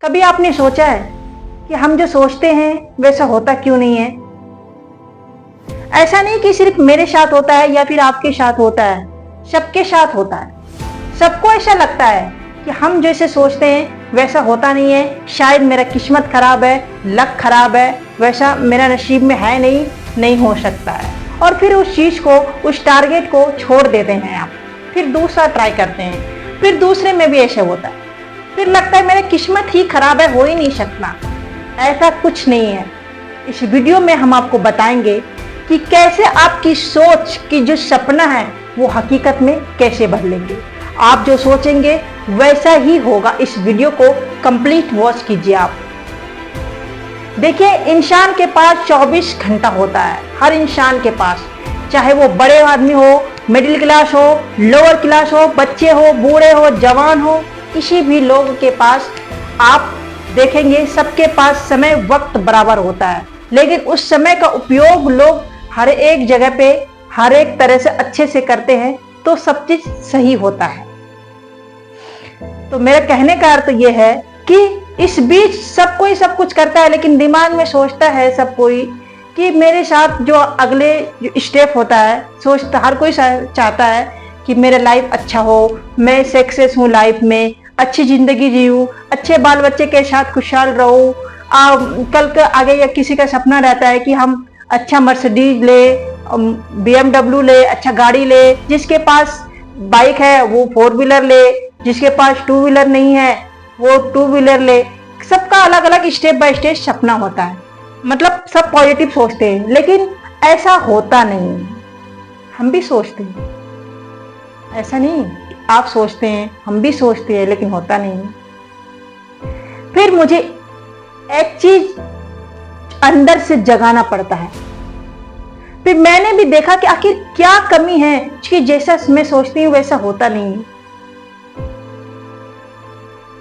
कभी आपने सोचा है कि हम जो सोचते हैं वैसा होता क्यों नहीं है? ऐसा नहीं कि सिर्फ मेरे साथ होता है या फिर आपके साथ होता है, सबके साथ होता है। सबको ऐसा लगता है कि हम जैसे सोचते हैं वैसा होता नहीं है, शायद मेरा किस्मत खराब है, लक खराब है, वैसा मेरा नसीब में है नहीं हो सकता है। और फिर उस चीज को, उस टारगेट को छोड़ देते हैं आप, फिर दूसरा ट्राई करते हैं, फिर दूसरे में भी ऐसा होता है, फिर लगता है मेरा किस्मत ही खराब है, हो ही नहीं सकता। ऐसा कुछ नहीं है। इस वीडियो में हम आपको बताएंगे कि कैसे आपकी सोच की जो सपना है वो हकीकत में कैसे बदलेंगे। आप जो सोचेंगे वैसा ही होगा। इस वीडियो को कंप्लीट वॉच कीजिए आप। देखिए, इंसान के पास 24 घंटा होता है, हर इंसान के पास, चाहे वो बड़े आदमी हो, मिडिल क्लास हो, लोअर क्लास हो, बच्चे हो, बूढ़े हो, जवान हो, किसी भी लोग के पास आप देखेंगे सबके पास समय वक्त बराबर होता है। लेकिन उस समय का उपयोग लोग हर एक जगह पे हर एक तरह से अच्छे से करते हैं तो सब चीज सही होता है। तो मेरा कहने का अर्थ ये है कि इस बीच सब कोई सब कुछ करता है, लेकिन दिमाग में सोचता है सब कोई कि मेरे साथ जो अगले जो स्टेप होता है, सोचता हर कोई चाहता है कि मेरा लाइफ अच्छा हो, मैं सक्सेस हूँ लाइफ में, अच्छी जिंदगी जीऊँ, अच्छे बाल बच्चे के साथ खुशहाल रहूँ। कल का आगे या किसी का सपना रहता है कि हम अच्छा मर्सिडीज ले, BMW ले, अच्छा गाड़ी ले, जिसके पास बाइक है वो 4 व्हीलर ले, जिसके पास 2 व्हीलर नहीं है वो 2 व्हीलर ले। सबका अलग अलग स्टेप बाय स्टेप सपना होता है, मतलब सब पॉजिटिव सोचते हैं, लेकिन ऐसा होता नहीं। हम भी सोचते हैं, ऐसा नहीं, आप सोचते हैं, हम भी सोचते हैं, लेकिन होता नहीं। फिर मुझे एक चीज अंदर से जगाना पड़ता है। फिर मैंने भी देखा कि आखिर क्या कमी है कि जैसा मैं सोचती हूँ वैसा होता नहीं।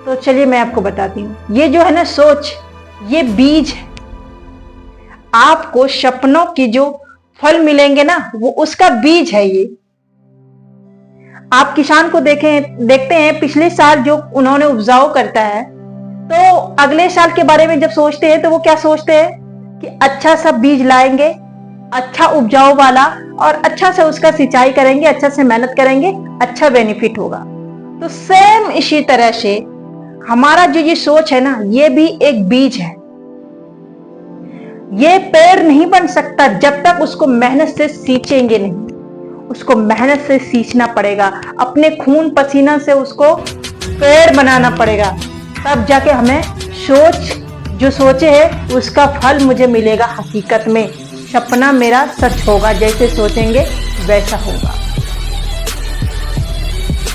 तो चलिए मैं आपको बताती हूँ। ये जो है ना सोच, ये बीज है। आपको सपनों की जो फल मिलेंगे ना, वो उसका बीज है ये। आप किसान को देखते हैं, पिछले साल जो उन्होंने उपजाऊ करता है, तो अगले साल के बारे में जब सोचते हैं तो वो क्या सोचते हैं कि अच्छा सा बीज लाएंगे, अच्छा उपजाऊ वाला, और अच्छा से उसका सिंचाई करेंगे, अच्छा से मेहनत करेंगे, अच्छा बेनिफिट होगा। तो सेम इसी तरह से हमारा जो ये सोच है ना, ये भी एक बीज है। ये पेड़ नहीं बन सकता जब तक उसको मेहनत से सींचेंगे नहीं। उसको मेहनत से सींचना पड़ेगा, अपने खून पसीना से उसको पेड़ बनाना पड़ेगा, तब जाके हमें जो सोचे है उसका फल मुझे मिलेगा। हकीकत में सपना मेरा सच होगा, जैसे सोचेंगे वैसा होगा।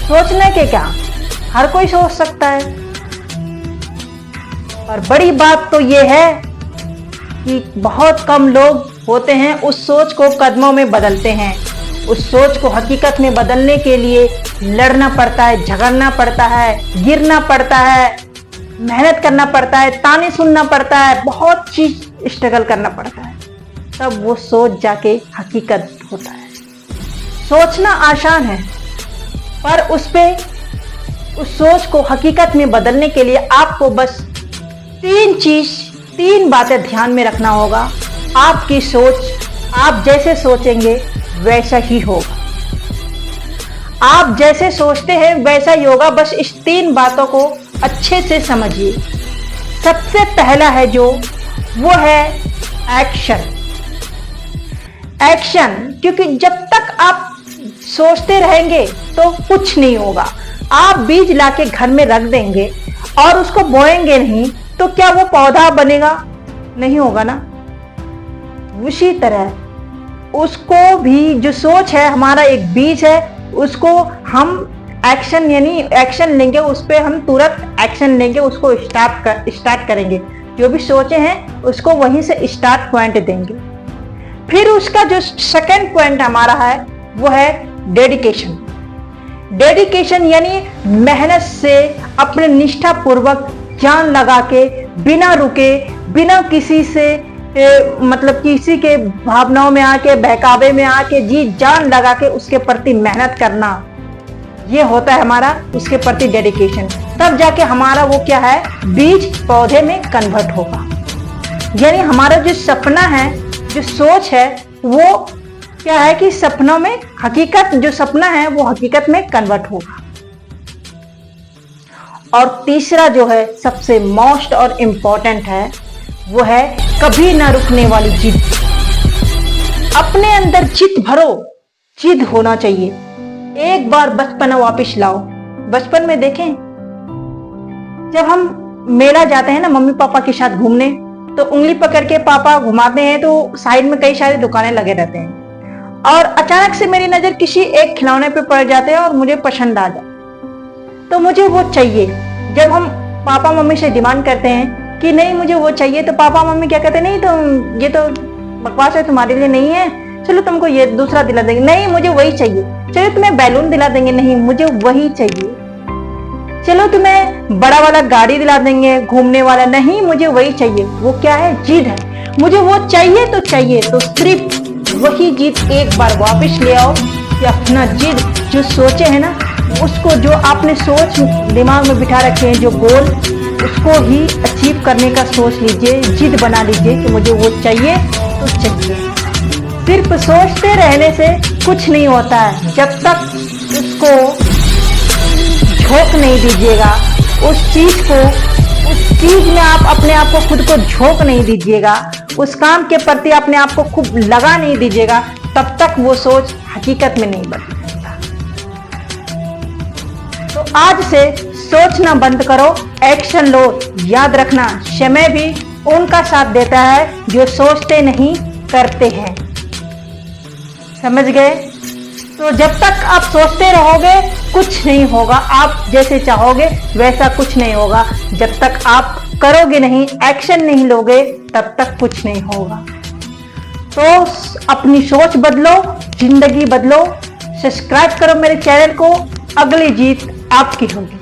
सोचने के क्या, हर कोई सोच सकता है, पर बड़ी बात तो यह है कि बहुत कम लोग होते हैं उस सोच को कदमों में बदलते हैं। उस सोच को हकीकत में बदलने के लिए लड़ना पड़ता है, झगड़ना पड़ता है, गिरना पड़ता है, मेहनत करना पड़ता है, ताने सुनना पड़ता है, बहुत चीज स्ट्रगल करना पड़ता है, तब वो सोच जाके हकीकत होता है। सोचना आसान है, पर उस सोच को हकीकत में बदलने के लिए आपको बस 3 बातें ध्यान में रखना होगा। आपकी सोच, आप जैसे सोचेंगे वैसा ही होगा। आप जैसे सोचते हैं वैसा ही होगा। बस इस 3 बातों को अच्छे से समझिए। सबसे पहला है जो, वो है एक्शन। एक्शन, क्योंकि जब तक आप सोचते रहेंगे तो कुछ नहीं होगा। आप बीज लाके घर में रख देंगे और उसको बोएंगे नहीं तो क्या वो पौधा बनेगा? नहीं होगा ना। उसी तरह उसको भी, जो सोच है हमारा एक बीज है, उसको हम एक्शन यानी एक्शन लेंगे, उस पर हम तुरंत एक्शन लेंगे, उसको स्टार्ट करेंगे। जो भी सोचे हैं उसको वहीं से स्टार्ट पॉइंट देंगे। फिर उसका जो सेकंड पॉइंट हमारा है वो है डेडिकेशन। डेडिकेशन यानी मेहनत से, अपने निष्ठा पूर्वक, जान लगा के, बिना रुके, बिना किसी से मतलब किसी के भावनाओं में आके, बहकावे में आके, जी जान लगा के उसके प्रति मेहनत करना, ये होता है हमारा उसके प्रति डेडिकेशन। तब जाके हमारा वो क्या है, बीज पौधे में कन्वर्ट होगा। यानी हमारा जो सपना है, जो सोच है, वो क्या है कि सपनों में हकीकत, जो सपना है वो हकीकत में कन्वर्ट होगा। और तीसरा जो है सबसे मोस्ट और इम्पोर्टेंट है, वो है कभी ना रुकने वाली जिद। अपने अंदर जिद भरो, जिद होना चाहिए। एक बार बचपना वापस लाओ। बचपन में देखें, जब हम मेला जाते हैं ना मम्मी पापा के साथ घूमने, तो उंगली पकड़ के पापा घुमाते हैं, तो साइड में कई सारी दुकानें लगे रहते हैं, और अचानक से मेरी नजर किसी एक खिलौने पे पड़ जाते हैं और मुझे पसंद आ जाए, तो मुझे वो चाहिए। जब हम पापा मम्मी से डिमांड करते हैं कि नहीं मुझे वो चाहिए, तो पापा मम्मी क्या कहते हैं, नहीं तो ये तो बकवास है, तुम्हारे लिए नहीं है, चलो तुमको ये दूसरा दिला देंगे। नहीं मुझे वही चाहिए। चलो तुम्हें बैलून दिला देंगे। नहीं मुझे वही चाहिए। चलो तुम्हें बड़ा वाला गाड़ी दिला देंगे घूमने वाला। नहीं मुझे वही चाहिए। वो क्या है, जिद है। मुझे वो चाहिए तो चाहिए। तो सिर्फ वही जिद एक बार वापस ले आओ कि अपना जिद, जो सोचे है ना, उसको, जो आपने सोच दिमाग में बिठा रखे हैं, जो गोल, उसको ही अचीव करने का सोच लीजिए, जिद बना लीजिए कि मुझे वो चाहिए तो चाहिए। सिर्फ सोचते रहने से कुछ नहीं होता है। जब तक उसको झोंक नहीं दीजिएगा, उस चीज में आप अपने आप को खुद को झोंक नहीं दीजिएगा, उस काम के प्रति अपने आप को खूब लगा नहीं दीजिएगा, तब तक वो सोच हकीकत में नहीं बन सकता। तो आज से सोचना बंद करो, एक्शन लो। याद रखना, समय भी उनका साथ देता है जो सोचते नहीं करते हैं। समझ गए? तो जब तक आप सोचते रहोगे कुछ नहीं होगा। आप जैसे चाहोगे वैसा कुछ नहीं होगा। जब तक आप करोगे नहीं, एक्शन नहीं लोगे, तब तक कुछ नहीं होगा। तो अपनी सोच बदलो, जिंदगी बदलो। सब्सक्राइब करो मेरे चैनल को। अगली जीत आपकी होगी।